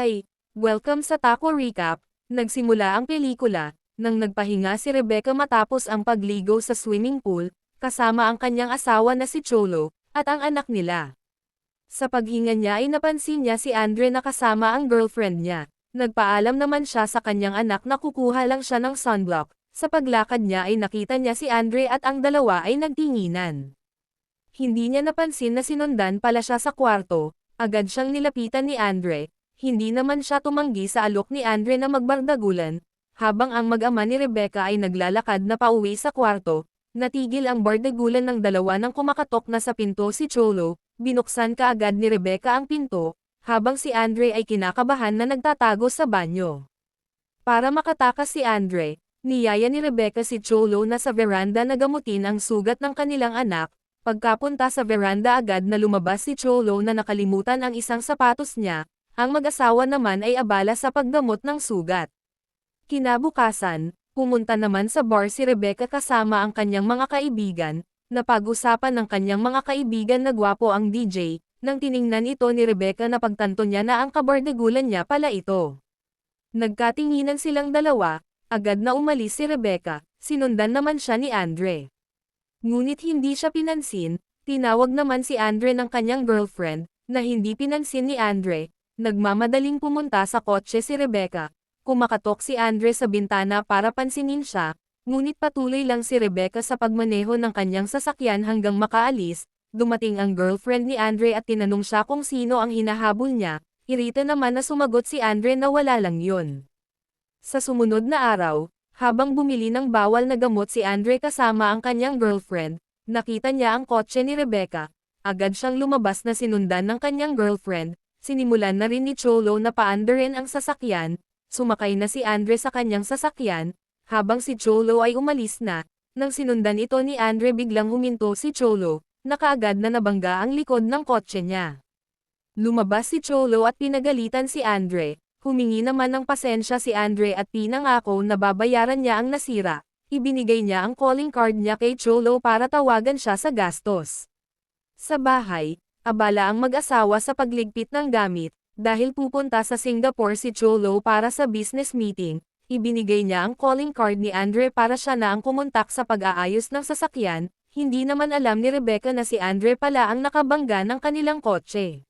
Hi! Welcome sa Taco Recap. Nagsimula ang pelikula, nang nagpahinga si Rebecca matapos ang pagligo sa swimming pool, kasama ang kanyang asawa na si Cholo, at ang anak nila. Sa paghinga niya ay napansin niya si Andre na kasama ang girlfriend niya. Nagpaalam naman siya sa kanyang anak na kukuha lang siya ng sunblock. Sa paglakad niya ay nakita niya si Andre at ang dalawa ay nagtinginan. Hindi niya napansin na sinundan pala siya sa kwarto, agad siyang nilapitan ni Andre. Hindi naman siya tumanggi sa alok ni Andre na magbardagulan, habang ang mag-ama ni Rebecca ay naglalakad na pauwi sa kwarto, natigil ang bardagulan ng dalawa nang kumakatok na sa pinto si Cholo, binuksan kaagad ni Rebecca ang pinto, habang si Andre ay kinakabahan na nagtatago sa banyo. Para makatakas si Andre, niyaya ni Rebecca si Cholo na sa veranda na gamutin ang sugat ng kanilang anak. Pagkapunta sa veranda agad na lumabas si Cholo na nakalimutan ang isang sapatos niya. Ang mag-asawa naman ay abala sa paggamot ng sugat. Kinabukasan, pumunta naman sa bar si Rebecca kasama ang kanyang mga kaibigan, napag-usapan ng kanyang mga kaibigan na gwapo ang DJ, nang tiningnan ito ni Rebecca na pagtanto niya na ang kabardagulan niya pala ito. Nagkatinginan silang dalawa, agad na umalis si Rebecca, sinundan naman siya ni Andre. Ngunit hindi siya pinansin, tinawag naman si Andre ng kanyang girlfriend, na hindi pinansin ni Andre. Nagmamadaling pumunta sa kotse si Rebecca, kumakatok si Andre sa bintana para pansinin siya, ngunit patuloy lang si Rebecca sa pagmaneho ng kanyang sasakyan hanggang makaalis. Dumating ang girlfriend ni Andre at tinanong siya kung sino ang hinahabol niya, irita naman na sumagot si Andre na wala lang yun. Sa sumunod na araw, habang bumili ng bawal na gamot si Andre kasama ang kanyang girlfriend, nakita niya ang kotse ni Rebecca, agad siyang lumabas na sinundan ng kanyang girlfriend. Sinimulan na rin ni Cholo na paandarin ang sasakyan, sumakay na si Andre sa kanyang sasakyan, habang si Cholo ay umalis na, nang sinundan ito ni Andre biglang huminto si Cholo, na kaagad na nabangga ang likod ng kotse niya. Lumabas si Cholo at pinagalitan si Andre, humingi naman ng pasensya si Andre at pinangako na babayaran niya ang nasira, ibinigay niya ang calling card niya kay Cholo para tawagan siya sa gastos. Sa bahay, abala ang mag-asawa sa pagligpit ng gamit, dahil pupunta sa Singapore si Cholo para sa business meeting, ibinigay niya ang calling card ni Andre para siya na ang kumontak sa pag-aayos ng sasakyan, hindi naman alam ni Rebecca na si Andre pala ang nakabangga ng kanilang kotse.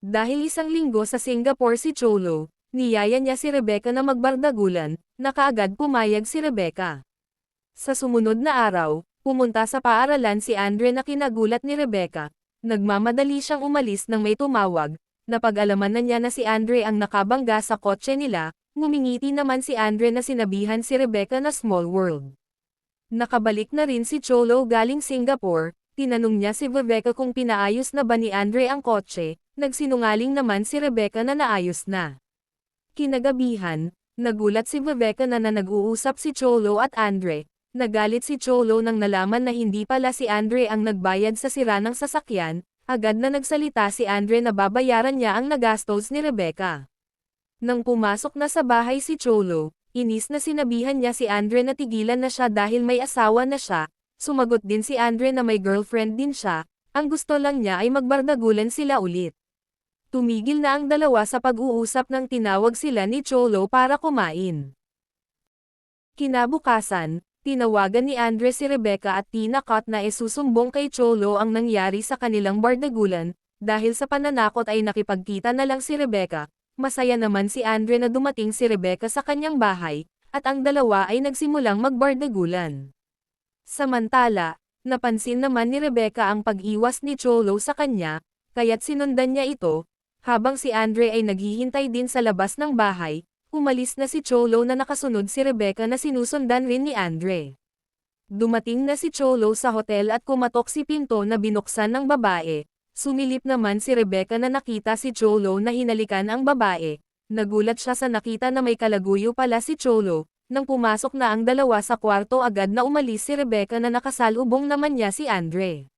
Dahil isang linggo sa Singapore si Cholo, niyaya niya si Rebecca na magbardagulan, na kaagad pumayag si Rebecca. Sa sumunod na araw, pumunta sa paaralan si Andre na kinagulat ni Rebecca. Nagmamadali siyang umalis nang may tumawag, napag-alaman na niya na si Andre ang nakabangga sa kotse nila, ngumingiti naman si Andre na sinabihan si Rebecca na small world. Nakabalik na rin si Cholo galing Singapore, tinanong niya si Rebecca kung pinaayos na ba ni Andre ang kotse, nagsinungaling naman si Rebecca na naayos na. Kinagabihan, nagulat si Rebecca na nag-uusap si Cholo at Andre. Nagalit si Cholo nang nalaman na hindi pala si Andre ang nagbayad sa sira ng sasakyan, agad na nagsalita si Andre na babayaran niya ang nagastos ni Rebecca. Nang pumasok na sa bahay si Cholo, inis na sinabihan niya si Andre na tigilan na siya dahil may asawa na siya, sumagot din si Andre na may girlfriend din siya, ang gusto lang niya ay magbardagulan sila ulit. Tumigil na ang dalawa sa pag-uusap nang tinawag sila ni Cholo para kumain. Kinabukasan, tinawagan ni Andre si Rebecca at tinakot na isusumbong kay Cholo ang nangyari sa kanilang bardagulan, dahil sa pananakot ay nakipagkita na lang si Rebecca. Masaya naman si Andre na dumating si Rebecca sa kanyang bahay, at ang dalawa ay nagsimulang magbardagulan. Samantala, napansin naman ni Rebecca ang pag-iwas ni Cholo sa kanya, kaya't sinundan niya ito, habang si Andre ay naghihintay din sa labas ng bahay. Umalis na si Cholo na nakasunod si Rebecca na sinusundan rin ni Andre. Dumating na si Cholo sa hotel at kumatok si pinto na binuksan ng babae. Sumilip naman si Rebecca na nakita si Cholo na hinalikan ang babae. Nagulat siya sa nakita na may kalaguyo pala si Cholo. Nang pumasok na ang dalawa sa kwarto agad na umalis si Rebecca na nakasalubong naman niya si Andre.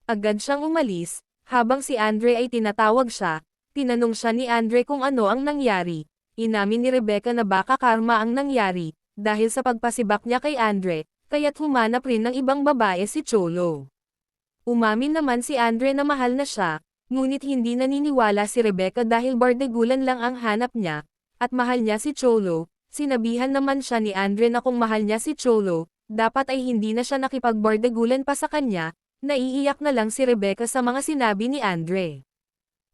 Agad siyang umalis, habang si Andre ay tinatawag siya, tinanong siya ni Andre kung ano ang nangyari. Inamin ni Rebecca na baka karma ang nangyari, dahil sa pagpasibak niya kay Andre, kaya't humanap rin ng ibang babae si Cholo. Umamin naman si Andre na mahal na siya, Ngunit hindi naniniwala si Rebecca dahil bardagulan lang ang hanap niya, at mahal niya si Cholo. Sinabihan naman siya ni Andre na kung mahal niya si Cholo, dapat ay hindi na siya nakipagbardagulan pa sa kanya. Naiiyak na lang si Rebecca sa mga sinabi ni Andre.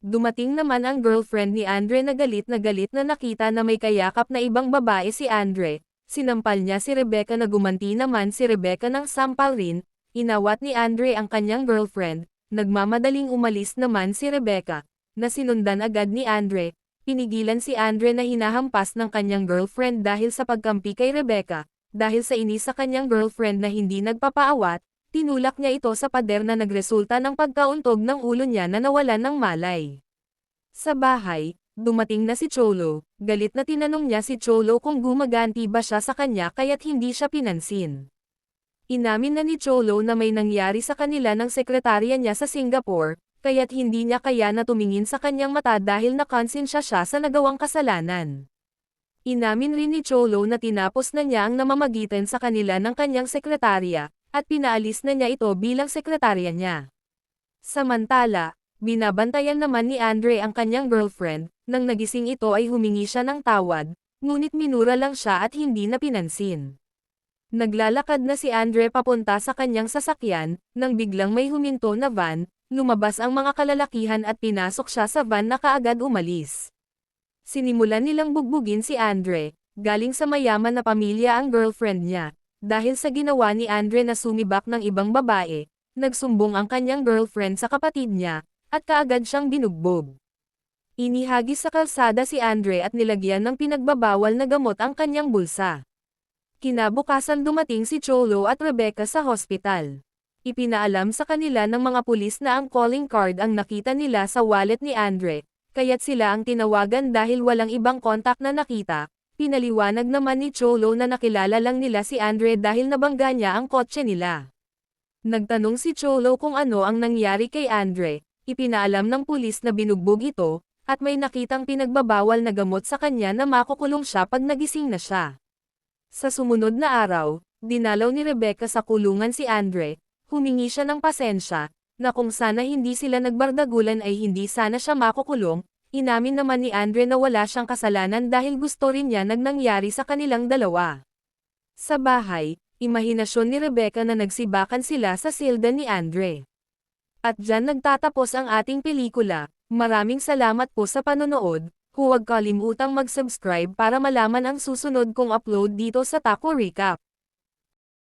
Dumating naman ang girlfriend ni Andre na galit na nakita na may kayakap na ibang babae si Andre. Sinampal niya si Rebecca na gumanti naman si Rebecca ng sampal rin. Inawat ni Andre ang kanyang girlfriend. Nagmamadaling umalis naman si Rebecca, na sinundan agad ni Andre. Pinigilan si Andre na hinahampas ng kanyang girlfriend dahil sa pagkampi kay Rebecca. Dahil sa inis sa kanyang girlfriend na hindi nagpapaawat, tinulak niya ito sa pader na nagresulta ng pagkauntog ng ulo niya na nawalan ng malay. Sa bahay, dumating na si Cholo. Galit na tinanong niya si Cholo kung gumaganti ba siya sa kanya kaya't hindi siya pinansin. Inamin na ni Cholo na may nangyari sa kanila ng sekretarya niya sa Singapore, kaya't hindi niya kaya na tumingin sa kanyang mata dahil nakonsensya siya sa nagawang kasalanan. Inamin rin ni Cholo na tinapos na niya ang namamagitan sa kanila ng kanyang sekretarya, at pinaalis na niya ito bilang sekretarya niya. Samantala, binabantayan naman ni Andre ang kanyang girlfriend. Nang nagising ito ay humingi siya ng tawad, ngunit minura lang siya at hindi na pinansin. Naglalakad na si Andre papunta sa kanyang sasakyan, nang biglang may huminto na van. Lumabas ang mga kalalakihan at pinasok siya sa van na kaagad umalis. Sinimulan nilang bugbugin si Andre. Galing sa mayaman na pamilya ang girlfriend niya. Dahil sa ginawa ni Andre na sumibak ng ibang babae, nagsumbong ang kanyang girlfriend sa kapatid niya, at kaagad siyang binugbog. Inihagis sa kalsada si Andre at nilagyan ng pinagbabawal na gamot ang kanyang bulsa. Kinabukasan dumating si Cholo at Rebecca sa hospital. Ipinaalam sa kanila ng mga pulis na ang calling card ang nakita nila sa wallet ni Andre, kaya't sila ang tinawagan dahil walang ibang kontak na nakita. Pinaliwanag naman ni Cholo na nakilala lang nila si Andre dahil nabangga niya ang kotse nila. Nagtanong si Cholo kung ano ang nangyari kay Andre. Ipinaalam ng pulis na binugbog ito, at may nakitang pinagbabawal na gamot sa kanya na makukulong siya pag nagising na siya. Sa sumunod na araw, dinalaw ni Rebecca sa kulungan si Andre. Humingi siya ng pasensya, na kung sana hindi sila nagbardagulan ay hindi sana siya makukulong. Inamin naman ni Andre na wala siyang kasalanan dahil gusto rin niya nangyari sa kanilang dalawa. Sa bahay, imahinasyon ni Rebecca na nagsibakan sila sa silda ni Andre. At dyan nagtatapos ang ating pelikula. Maraming salamat po sa panonood. Huwag kalimutang mag-subscribe para malaman ang susunod kong upload dito sa Taco Recap.